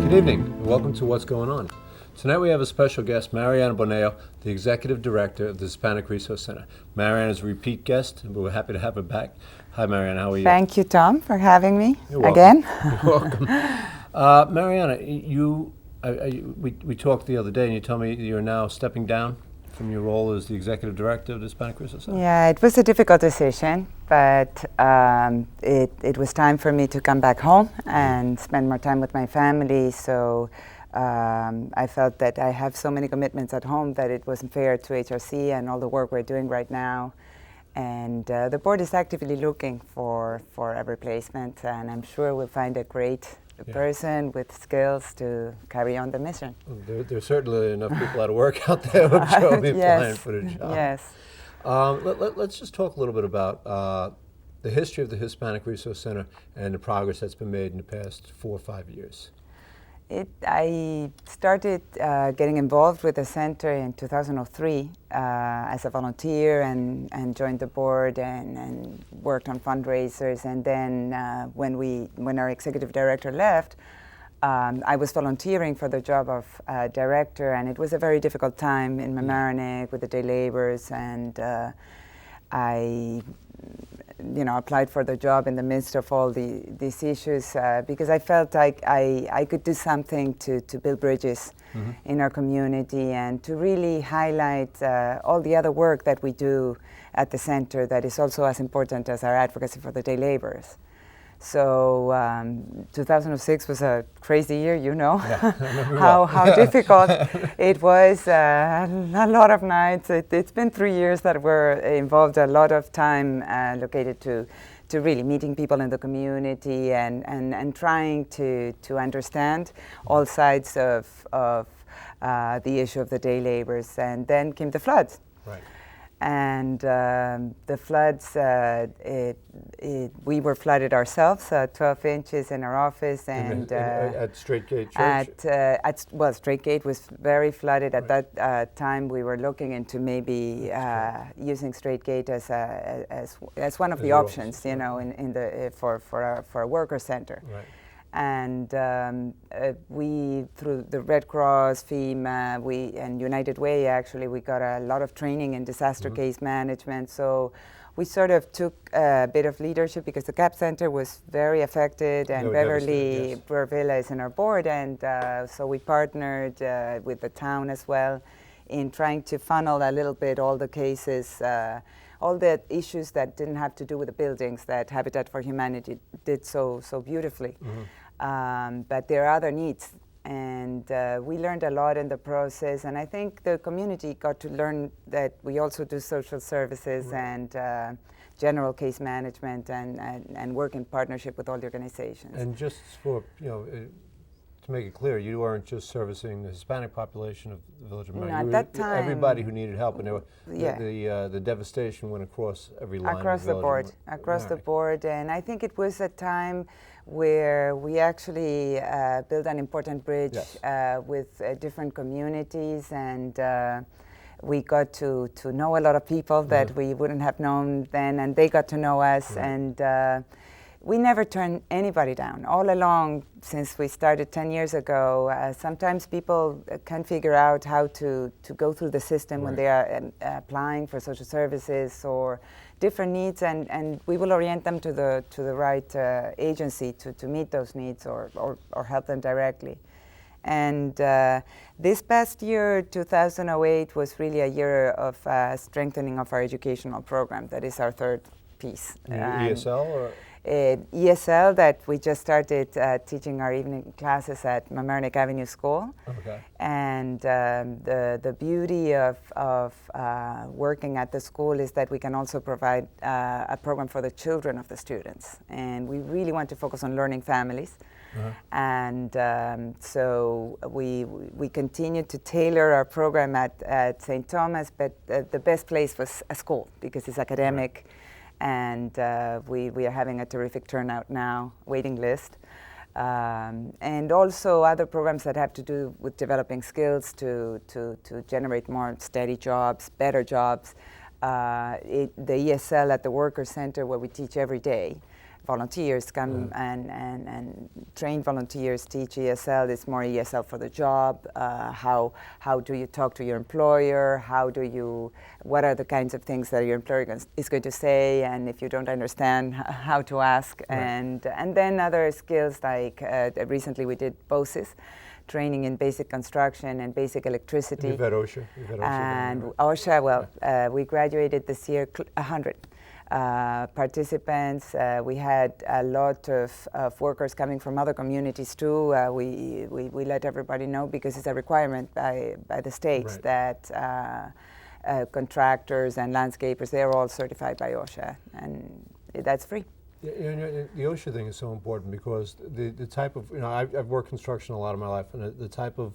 Good evening, and welcome to What's Going On. Tonight we have a special guest, Mariana Boneo, the Executive Director of the Hispanic Resource Center. Mariana is a repeat guest, and we're happy to have her back. Hi Mariana, how are you? Thank you, Tom, for having me You're again. welcome. You're welcome. Mariana, we talked the other day, and you told me you're now stepping down from your role as the Executive Director of the Hispanic Resource Center. Yeah, it was a difficult decision, but it was time for me to come back home and spend more time with my family. So I felt that I have so many commitments at home that it wasn't fair to HRC and all the work we're doing right now. And the board is actively looking for a replacement, and I'm sure we'll find a great person with skills to carry on the mission. There's certainly enough people out of work out there who will be applying for the job. Yes. Let's just talk a little bit about the history of the Hispanic Resource Center and the progress that's been made in the past 4 or 5 years. I started getting involved with the center in 2003 as a volunteer and joined the board and worked on fundraisers. And then when our executive director left, I was volunteering for the job of director, and it was a very difficult time in Mamaroneck with the day laborers, and I applied for the job in the midst of all these issues because I felt like I could do something to build bridges in our community and to really highlight all the other work that we do at the center that is also as important as our advocacy for the day laborers. So 2006 was a crazy year, how difficult it was, a lot of nights. It's been 3 years that were involved, a lot of time allocated to really meeting people in the community and trying to understand all sides of the issue of the day laborers. And then came the floods. Right. And the floods, we were flooded ourselves, 12 inches in our office, and at Straight Gate Church. Straight Gate was very flooded at that time. We were looking into maybe using Straight Gate as one of the options, for a worker center. Right. And we, through the Red Cross, FEMA, and United Way, actually, we got a lot of training in disaster case management. So we sort of took a bit of leadership because the CAP Center was very affected, and Beverly Burvilla is in our board, and so we partnered with the town as well in trying to funnel a little bit all the cases, all the issues that didn't have to do with the buildings that Habitat for Humanity did so beautifully. But there are other needs, and we learned a lot in the process, and I think the community got to learn that we also do social services and general case management and work in partnership with all the organizations. And just for, to make it clear, you weren't just servicing the Hispanic population of the village of Mamaroneck. No, at that time, everybody who needed help, and the devastation went across every line. Across the board, and I think it was a time where we actually built an important bridge with different communities, and we got to know a lot of people that we wouldn't have known then, and they got to know us, and we never turn anybody down. All along, since we started 10 years ago, sometimes people can't figure out how to go through the system when they are applying for social services or different needs, and we will orient them to the right agency to meet those needs or help them directly. And this past year, 2008, was really a year of strengthening of our educational program. That is our third piece. ESL? Or? ESL, that we just started teaching our evening classes at Mamaroneck Avenue School. Okay. And the beauty of working at the school is that we can also provide a program for the children of the students. And we really want to focus on learning families. And so we continued to tailor our program at St. Thomas, but the best place was a school because it's academic. And we are having a terrific turnout now, waiting list. And also other programs that have to do with developing skills to generate more steady jobs, better jobs, The ESL at the Worker Center, where we teach every day, volunteers come and trained volunteers teach ESL. It's more ESL for the job. How do you talk to your employer? What are the kinds of things that your employer is going to say? And if you don't understand, how to ask. Right. And then other skills like recently we did BOSIS, training in basic construction and basic electricity. You've had OSHA. And OSHA, well, we graduated this year 100. Participants. We had a lot of workers coming from other communities too. We let everybody know because it's a requirement by the states. Right. That contractors and landscapers, they're all certified by OSHA, and that's free. Yeah, the OSHA thing is so important because the type of, I've worked construction a lot of my life, and the type of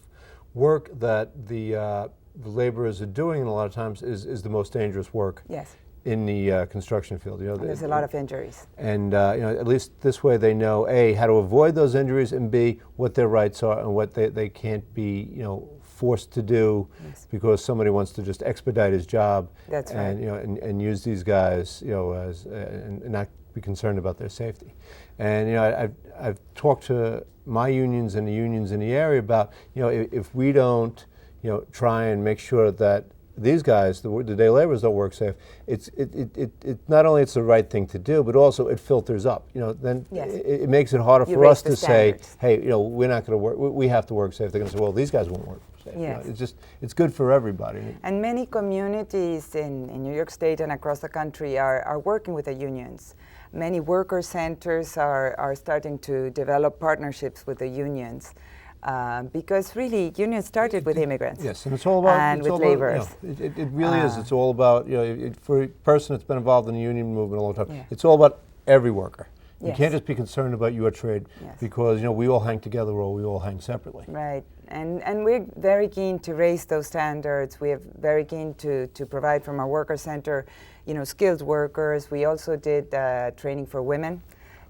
work that the laborers are doing a lot of times is the most dangerous work. Yes. In the construction field. There's a lot of injuries. And at least this way they know, A, how to avoid those injuries, and B, what their rights are and what they can't be, forced to do. Yes. Because somebody wants to just expedite his job. That's right. And use these guys, as and not be concerned about their safety. And I've talked to my unions and the unions in the area about, if we don't, try and make sure that these guys, the day laborers, don't work safe. It's not only it's the right thing to do, but also it filters up. Then yes. it makes it harder for us to say, hey, we're not going to work. We have to work safe. They're going to say, well, these guys won't work safe. Yes. It's good for everybody. And many communities in New York State and across the country are working with the unions. Many worker centers are starting to develop partnerships with the unions. Because really, unions started with immigrants. Yes, and it's all about and with laborers. It really is. It's all about for a person that's been involved in the union movement a long time. Yeah. It's all about every worker. Yes. You can't just be concerned about your trade. Yes. Because we all hang together or we all hang separately. Right, and we're very keen to raise those standards. We are very keen to provide from our worker center, skilled workers. We also did training for women.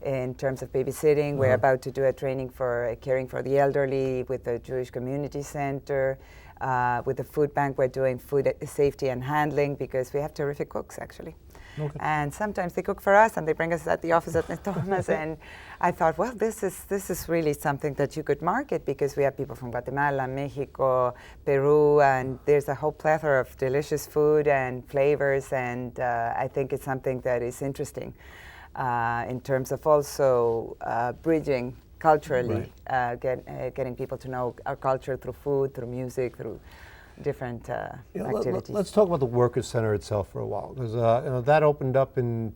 In terms of babysitting, we're about to do a training for caring for the elderly with the Jewish Community Center. With the food bank, we're doing food safety and handling because we have terrific cooks, actually. Okay. And sometimes they cook for us and they bring us at the office at Thomas. And I thought, well, this is really something that you could market because we have people from Guatemala, Mexico, Peru, and there's a whole plethora of delicious food and flavors. And I think it's something that is interesting. In terms of also bridging culturally, right. Getting people to know our culture through food, through music, through different activities. Let's talk about the Workers' Center itself for a while, because that opened up in,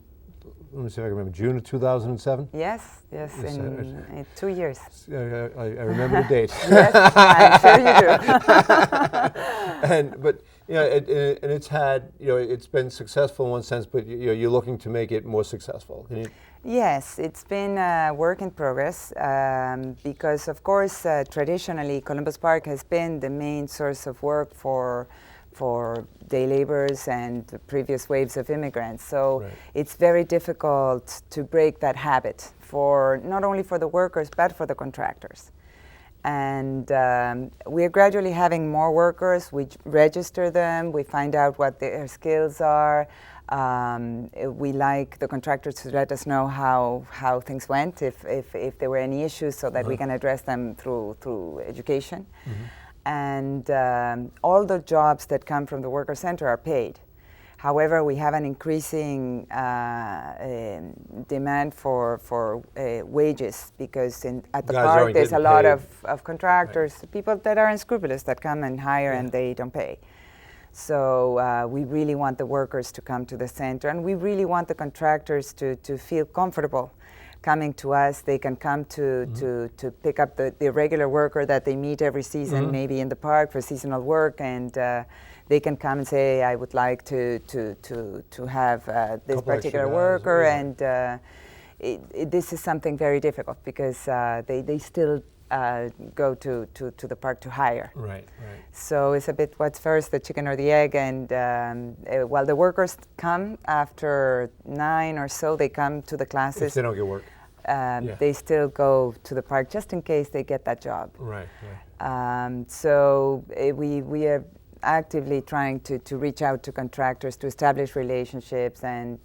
let me see if I can remember, June of 2007? Yes, in 2 years. I remember the date. Yes, I'm sure you do. But it's had, it's been successful in one sense, but you're looking to make it more successful. Yes, it's been a work in progress because, of course, traditionally Columbus Park has been the main source of work for day laborers and the previous waves of immigrants. So right. It's very difficult to break that habit for not only for the workers but for the contractors. And we're gradually having more workers. We register them. We find out what their skills are. We like the contractors to let us know how things went, if there were any issues, so that we can address them through education. Mm-hmm. And all the jobs that come from the Worker Center are paid. However, we have an increasing demand for wages because at the park there's a lot of contractors, right. People that are unscrupulous that come and hire and they don't pay. So we really want the workers to come to the center, and we really want the contractors to feel comfortable coming to us. They can come to pick up the regular worker that they meet every season, maybe in the park for seasonal work, and they can come and say, I would like to have this particular worker, and this is something very difficult because they still go to the park to hire. Right. So it's a bit what's first, the chicken or the egg, and while the workers come after 9 or so, they come to the classes. If they don't get work. They still go to the park just in case they get that job. Right. So we are actively trying to reach out to contractors to establish relationships, and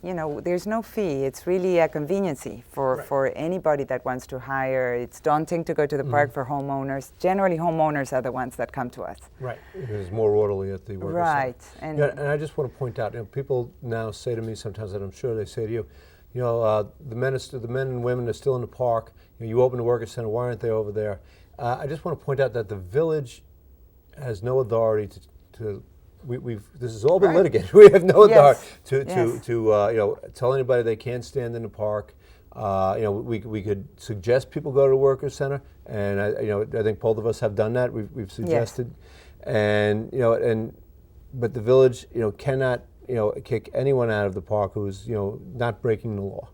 there's no fee. It's really a conveniency for anybody that wants to hire. It's daunting to go to the park for homeowners. Generally, homeowners are the ones that come to us. Right, because it's more orderly at the work Right, center. And I just want to point out, people now say to me sometimes, and I'm sure they say to you, the men and women are still in the park. You open the worker center. Why aren't they over there? I just want to point out that the village has no authority to this has all been litigated. We have no authority to tell anybody they can't stand in the park. We could suggest people go to the worker center, and I think both of us have done that. We've suggested, but the village cannot kick anyone out of the park who's not breaking the law.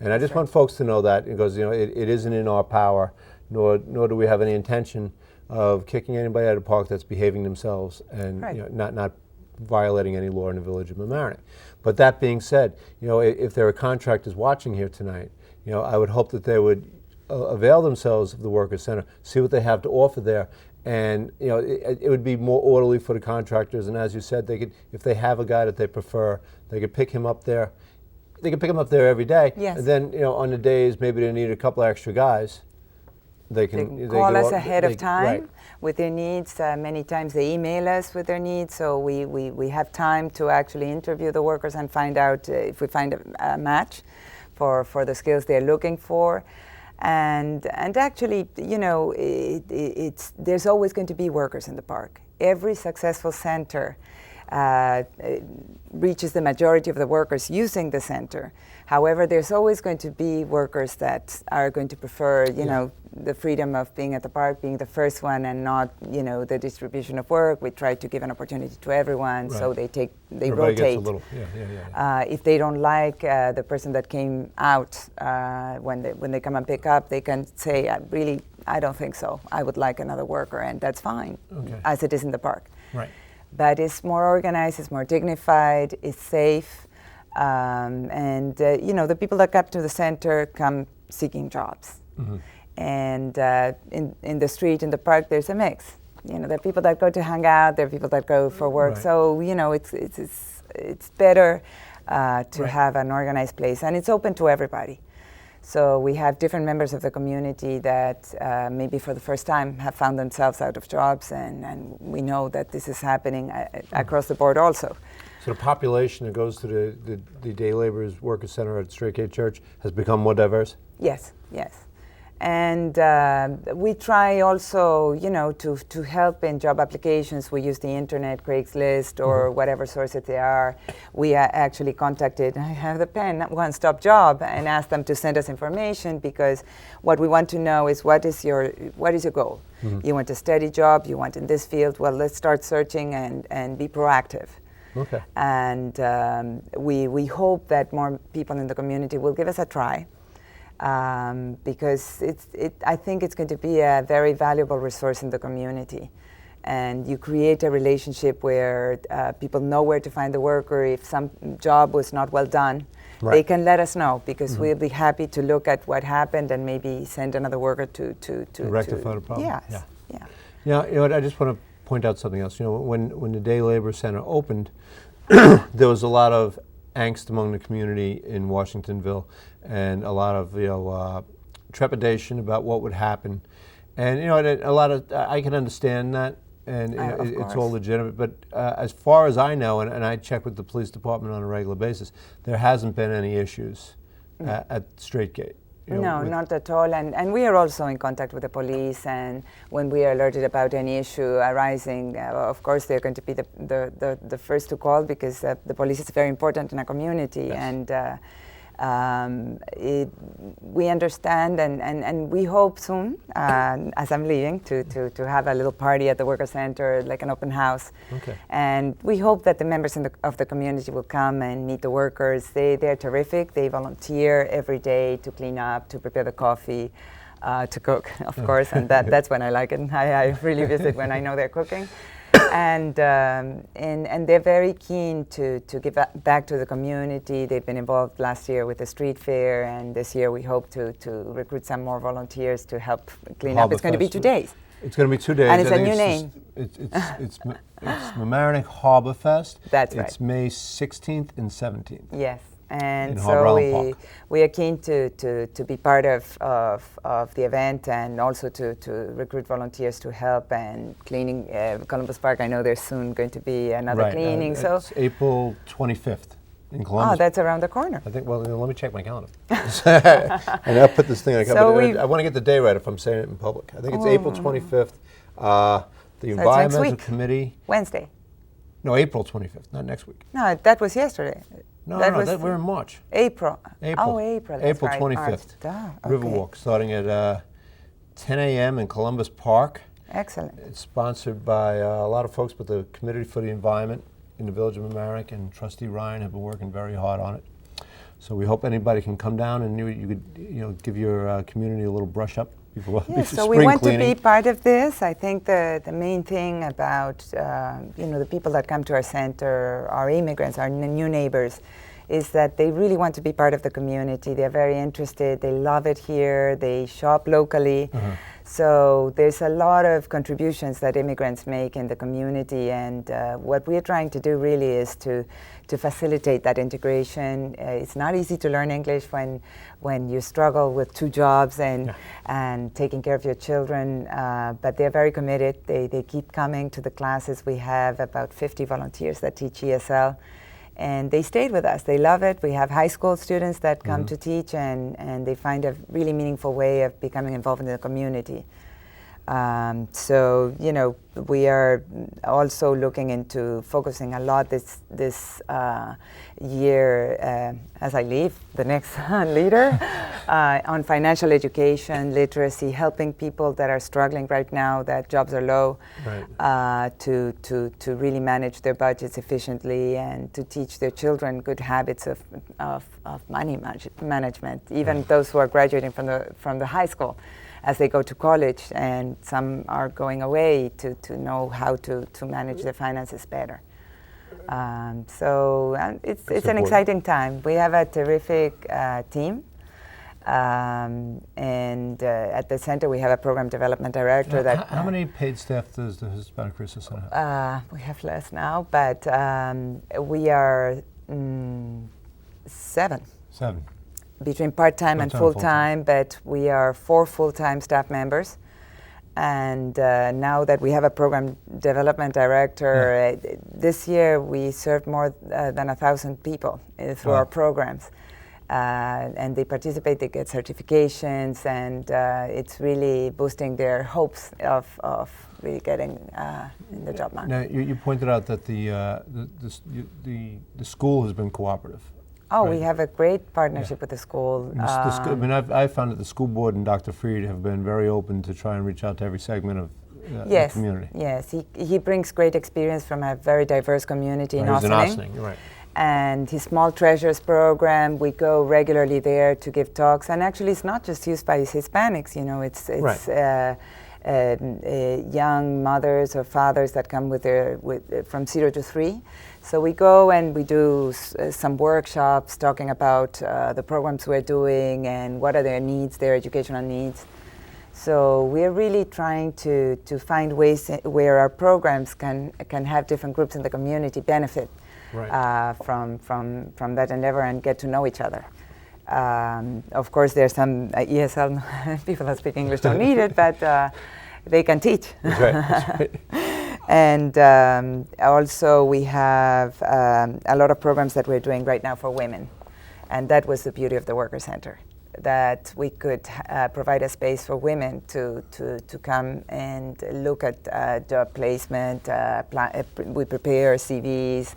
And I just want folks to know that, because it isn't in our power, nor do we have any intention of kicking anybody out of the park that's behaving themselves and not violating any law in the village of Mamaroneck. But that being said, if there are contractors watching here tonight, I would hope that they would avail themselves of the Workers Center, see what they have to offer there, and it would be more orderly for the contractors. And as you said, they could, if they have a guy that they prefer, they could pick him up there. They could pick him up there every day. Yes. And then on the days maybe they need a couple of extra guys, they can call us ahead of time with their needs. Many times they email us with their needs, so we have time to actually interview the workers and find out if we find a match for the skills they're looking for. And actually, there's always going to be workers in the park. Every successful center reaches the majority of the workers using the center. However, there's always going to be workers that are going to prefer, the freedom of being at the park, being the first one, and not, the distribution of work. We try to give an opportunity to everyone, so they Everybody rotate. gets a little, if they don't like the person that came out when they come and pick up, they can say, I don't think so. I would like another worker, and that's fine, as it is in the park. Right. But it's more organized, it's more dignified, it's safe, and the people that come to the center come seeking jobs. Mm-hmm. And in the street, in the park, there's a mix. There are people that go to hang out, there are people that go for work. Right. So it's better to have an organized place, and it's open to everybody. So we have different members of the community that maybe for the first time have found themselves out of jobs, and we know that this is happening across the board also. So the population that goes to the Day Laborers Workers Center at Straight Gate Church has become more diverse? Yes. And we try also, to help in job applications. We use the internet, Craigslist, or whatever sources they are. We actually contacted, I have the pen, One Stop Job, and asked them to send us information, because what we want to know is what is your goal? Mm-hmm. You want a steady job, you want in this field, well, let's start searching and be proactive. Okay. And we hope that more people in the community will give us a try. Because I think it's going to be a very valuable resource in the community. And you create a relationship where people know where to find the worker. If some job was not well done, they can let us know, because we'll be happy to look at what happened and maybe send another worker to rectify the problem. Yes. Yeah. I just want to point out something else. When the Day Labor Center opened, there was a lot of angst among the community in Washingtonville, and a lot of trepidation about what would happen, and a lot of I can understand that, and it's all legitimate. But as far as I know, and I check with the police department on a regular basis, there hasn't been any issues at Straight Gate. No, not at all. And we are also in contact with the police, and when we are alerted about any issue arising, of course they're going to be the first to call, because the police is very important in a community. Yes. And we understand, and we hope soon, as I'm leaving, to have a little party at the Worker Center, like an open house. Okay. And we hope that the members of the community will come and meet the workers. They're terrific. They volunteer every day to clean up, to prepare the coffee, to cook, of course, and that's when I like it. I really visit when I know they're cooking. And they're very keen to give back to the community. They've been involved last year with the street fair, and this year we hope to recruit some more volunteers to help clean up. It's going to be 2 days. It's going to be 2 days. And it's I a think new name. It's Mamaroneck Harbor Fest. That's right. It's May 16th and 17th. Yes. And in so Harbor Island Park. we are keen to be part of the event, and also to recruit volunteers to help and cleaning Columbus Park. I know there's soon going to be another cleaning. So it's April 25th in Columbus. Oh, that's around the corner. I think. Well, let me check my calendar. And I'll put this thing on. So I want to get the day right if I'm saying it in public. I think it's April 25th. The Environmental Committee. Wednesday. No, April 25th, not next week. No, that was yesterday. No, we're in March. April. April. Oh, April. April right. 25th. Okay. Riverwalk, starting at 10 a.m. in Columbus Park. Excellent. It's sponsored by a lot of folks, but the Committee for the Environment in the Village of Mamaroneck and Trustee Ryan have been working very hard on it. So we hope anybody can come down and you could give your community a little brush up before so spring we want cleaning. to be part of this. I think the main thing about the people that come to our center, our immigrants, our new neighbors, is that they really want to be part of the community. They're very interested. They love it here. They shop locally. So there's a lot of contributions that immigrants make in the community, and what we're trying to do really is to facilitate that integration. It's not easy to learn English when you struggle with 2 jobs and taking care of your children, but they're very committed. They keep coming to the classes. We have about 50 volunteers that teach ESL. And they stayed with us. They love it. We have high school students that come to teach, and they find a really meaningful way of becoming involved in the community. So, we are also looking into focusing a lot this year, as I leave, the next leader, on financial education, literacy, helping people that are struggling right now, that jobs are low, to really manage their budgets efficiently, and to teach their children good habits of money management, even those who are graduating from the high school. As they go to college, and some are going away to know how to manage their finances better. So it's an exciting time. We have a terrific team, and at the center we have a program development director. How many paid staff does the Hispanic Resource Center have? We have less now, but we are 7. 7. Between part-time and full-time, but we are 4 full-time staff members. And now that we have a program development director, this year we served more than 1,000 people through our programs. And they participate, they get certifications, and it's really boosting their hopes of really getting in the job market. Now, you pointed out that the school has been cooperative. Oh, we have a great partnership with the school. I've found that the school board and Dr. Freed have been very open to try and reach out to every segment of the community. Yes, he brings great experience from a very diverse community in Ossining. Ossining. He's in Ossining, you're right. And his Small Treasures program, we go regularly there to give talks. And actually, it's not just used by Hispanics. It's young mothers or fathers that come from 0 to 3. So we go and we do some workshops talking about the programs we're doing and what are their needs, their educational needs. So we're really trying to find ways where our programs can have different groups in the community benefit from that endeavor and get to know each other. Of course, there's some ESL people that speak English don't need it, but they can teach. That's right. That's right. And also we have a lot of programs that we're doing right now for women. And that was the beauty of the Worker Center, that we could provide a space for women to come and look at job placement. We prepare CVs.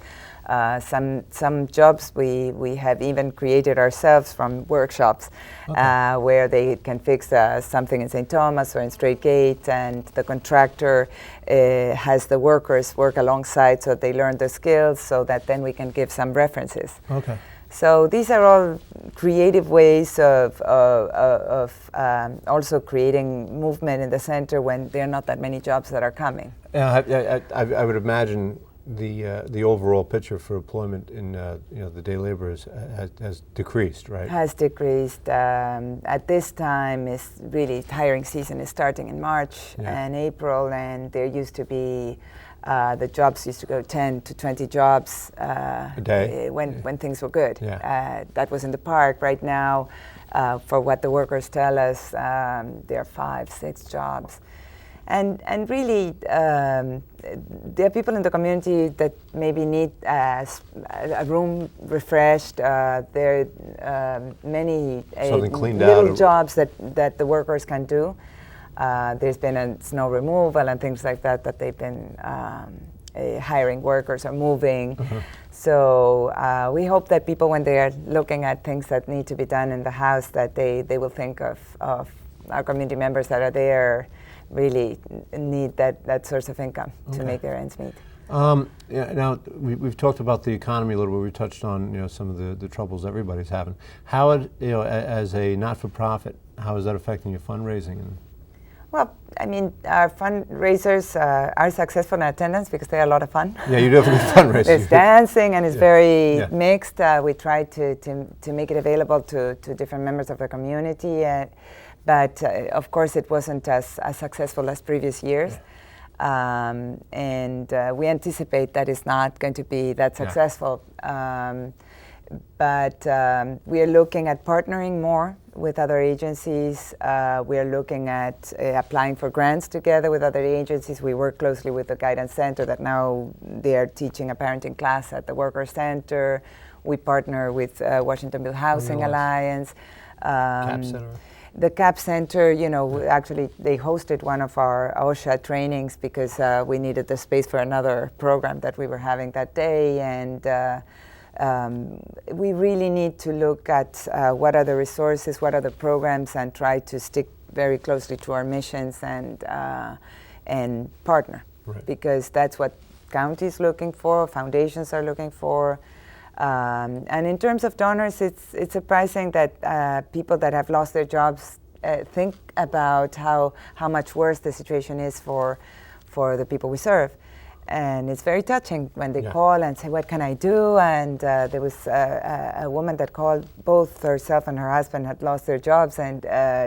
Some jobs we have even created ourselves from workshops, where they can fix something in St. Thomas or in Straight Gate, and the contractor has the workers work alongside so they learn the skills, so that then we can give some references. Okay. So these are all creative ways of also creating movement in the center when there are not that many jobs that are coming. Yeah, I would imagine the overall picture for employment in the day laborers has decreased, right? Has decreased. At this time, is really hiring season is starting in March and April, and there used to be the jobs used to go 10 to 20 jobs a day when things were good. Yeah. That was in the park. Right now, for what the workers tell us, there are 5, 6 jobs. And really, there are people in the community that maybe need a room refreshed. There are many little jobs that the workers can do. There's been snow removal and things like that they've been hiring workers or moving. So we hope that people, when they are looking at things that need to be done in the house, that they will think of our community members that are there, really need that source of income to make their ends meet. Now, we've talked about the economy a little bit. We touched on some of the troubles everybody's having. How, as a not-for-profit, how is that affecting your fundraising? Well, I mean, our fundraisers are successful in attendance because they are a lot of fun. Yeah, you do have a good fundraiser. There's dancing, and it's very mixed. We try to make it available to different members of the community. But of course, it wasn't as successful as previous years. And we anticipate that it's not going to be that successful. But we are looking at partnering more with other agencies. We are looking at applying for grants together with other agencies. We work closely with the Guidance Center that now they are teaching a parenting class at the Worker Center. We partner with Washingtonville Housing Alliance. CAP Center. The CAP Center, actually they hosted one of our OSHA trainings because we needed the space for another program that we were having that day. And we really need to look at what are the resources, what are the programs, and try to stick very closely to our missions and partner, because that's what counties looking for, foundations are looking for. And in terms of donors, it's surprising that people that have lost their jobs think about how much worse the situation is for the people we serve. And it's very touching when they call and say, what can I do? And there was a woman that called. Both herself and her husband had lost their jobs, and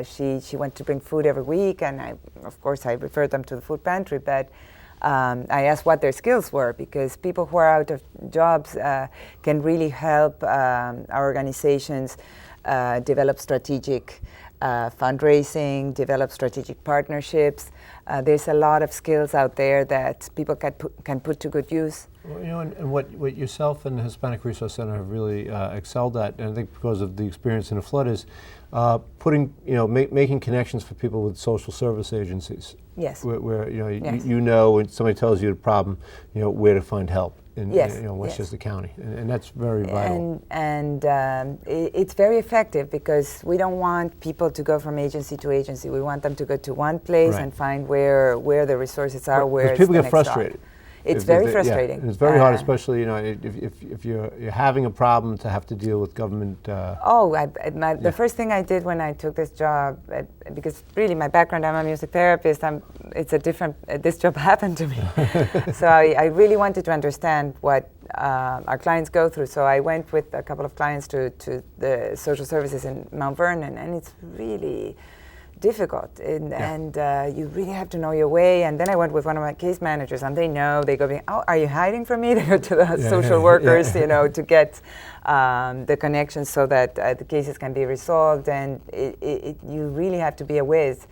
she went to bring food every week. And of course, I referred them to the food pantry, but I asked what their skills were, because people who are out of jobs can really help our organizations develop strategic fundraising, develop strategic partnerships. There's a lot of skills out there that people can put to good use. Well, and what yourself and the Hispanic Resource Center have really excelled at, and I think because of the experience in the flood, is making connections for people with social service agencies. Yes. Where when somebody tells you a problem, where to find help in Westchester County, and that's very vital. And it's very effective, because we don't want people to go from agency to agency. We want them to go to one place and find where the resources are. Where people get frustrated. It's very frustrating. And it's very hard, especially if you're having a problem to have to deal with government. The first thing I did when I took this job, because really my background, I'm a music therapist. This job happened to me, so I really wanted to understand what our clients go through. So I went with a couple of clients to the social services in Mount Vernon, and it's really difficult, and you really have to know your way. And then I went with one of my case managers, and they go, are you hiding from me? They go to the social workers, to get the connections so that the cases can be resolved. And you really have to be a whiz.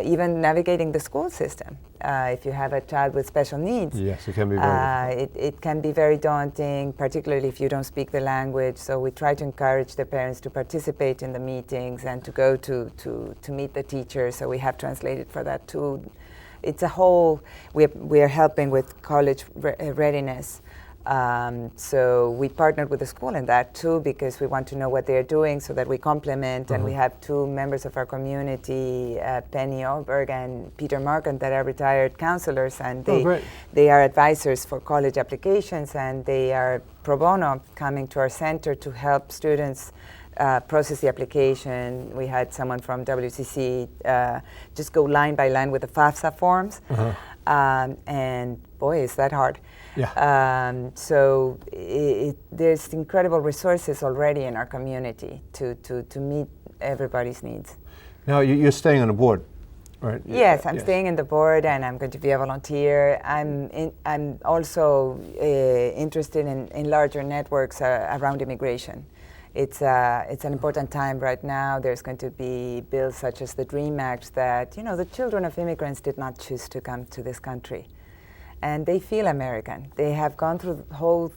Even navigating the school system. If you have a child with special needs, yes, it can be very it can be very daunting, particularly if you don't speak the language. So we try to encourage the parents to participate in the meetings and to go to meet the teachers. So we have translated for that too. It's a whole. We are helping with college readiness. So we partnered with the school in that too, because we want to know what they're doing so that we complement. And we have 2 members of our community, Penny Olberg and Peter Markham, that are retired counselors, and they are advisors for college applications, and they are pro bono coming to our center to help students process the application. We had someone from WCC just go line by line with the FAFSA forms. And boy, is that hard. Yeah. So there's incredible resources already in our community to meet everybody's needs. Now, you're staying on the board, right? Yes, I'm staying in the board, and I'm going to be a volunteer. I'm also interested in larger networks around immigration. It's an important time right now. There's going to be bills such as the DREAM Act that, you know, the children of immigrants did not choose to come to this country. And they feel American. They have gone through the whole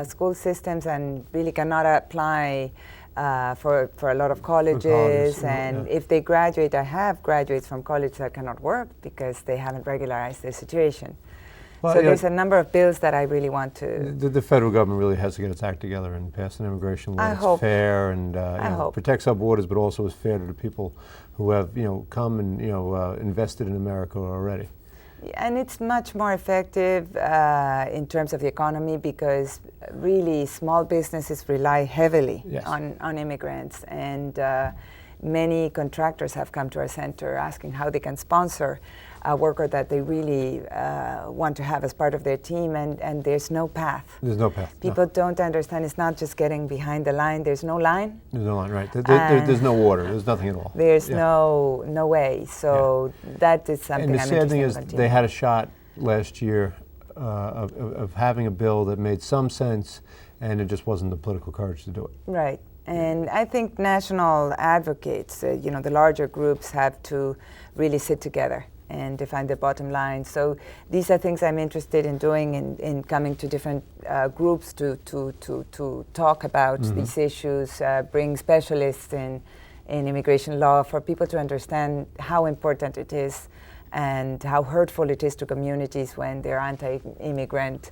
school systems and really cannot apply for a lot of colleges. And if they graduate, I have graduates from college that cannot work because they haven't regularized their situation. Well, so there's a number of bills that I really want to... The federal government really has to get its act together and pass an immigration law that's fair and protects our borders, but also is fair to the people who have, come and, invested in America already. And it's much more effective in terms of the economy because really small businesses rely heavily on immigrants. And many contractors have come to our center asking how they can sponsor a worker that they really want to have as part of their team, and there's no path. There's no path. People don't understand. It's not just getting behind the line. There's no line. There's no line, right. There's no water. There's nothing at all. There's no way. So that is something I'm interested in. And the sad thing is they had a shot last year of having a bill that made some sense, and it just wasn't the political courage to do it. Right. And I think national advocates, the larger groups have to really sit together and define the bottom line. So these are things I'm interested in doing, in coming to different groups to talk about these issues, bring specialists in immigration law for people to understand how important it is and how hurtful it is to communities when they're anti-immigrant,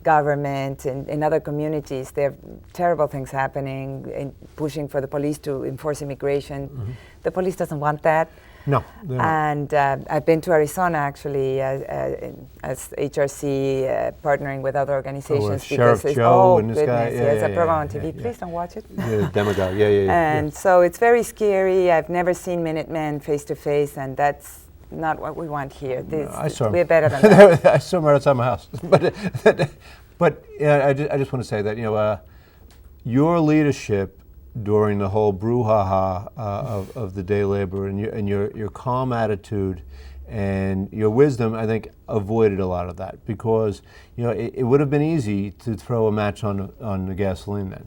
government and in other communities. There are terrible things happening in pushing for the police to enforce immigration. The police doesn't want that. No. And I've been to Arizona actually as HRC, partnering with other organizations. Sheriff Joe and this guy. It's a program on TV. Please don't watch it. Demagogue. And so it's very scary. I've never seen Minutemen face to face, and that's not what we want here. I saw we're better than that. I saw him right outside my house. But I just want to say that your leadership during the whole brouhaha of the day labor and your calm attitude and your wisdom, I think, avoided a lot of that because it would have been easy to throw a match on the gasoline then,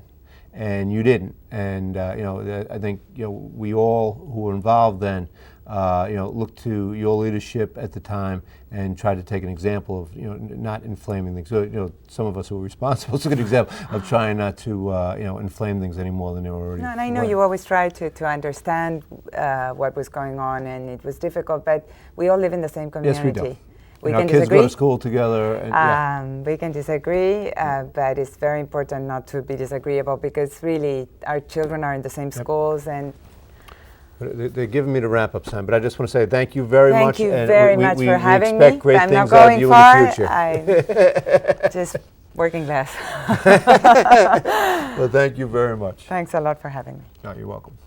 and you didn't. And I think we all who were involved then looked to your leadership at the time and tried to take an example of not inflaming things. So some of us who were responsible took an example of trying not to inflame things any more than they were already. No, and I know you always tried to understand what was going on, and it was difficult, but we all live in the same community. Yes, we do. We can disagree. Kids go to school together. And, we can disagree, but it's very important not to be disagreeable because really our children are in the same schools and. They're giving me the wrap-up sign, but I just want to say thank you very much. Thank you very much for having me. We expect great I'm things not out going of you far. in the future. I'm just working less. Well, thank you very much. Thanks a lot for having me. No, you're welcome.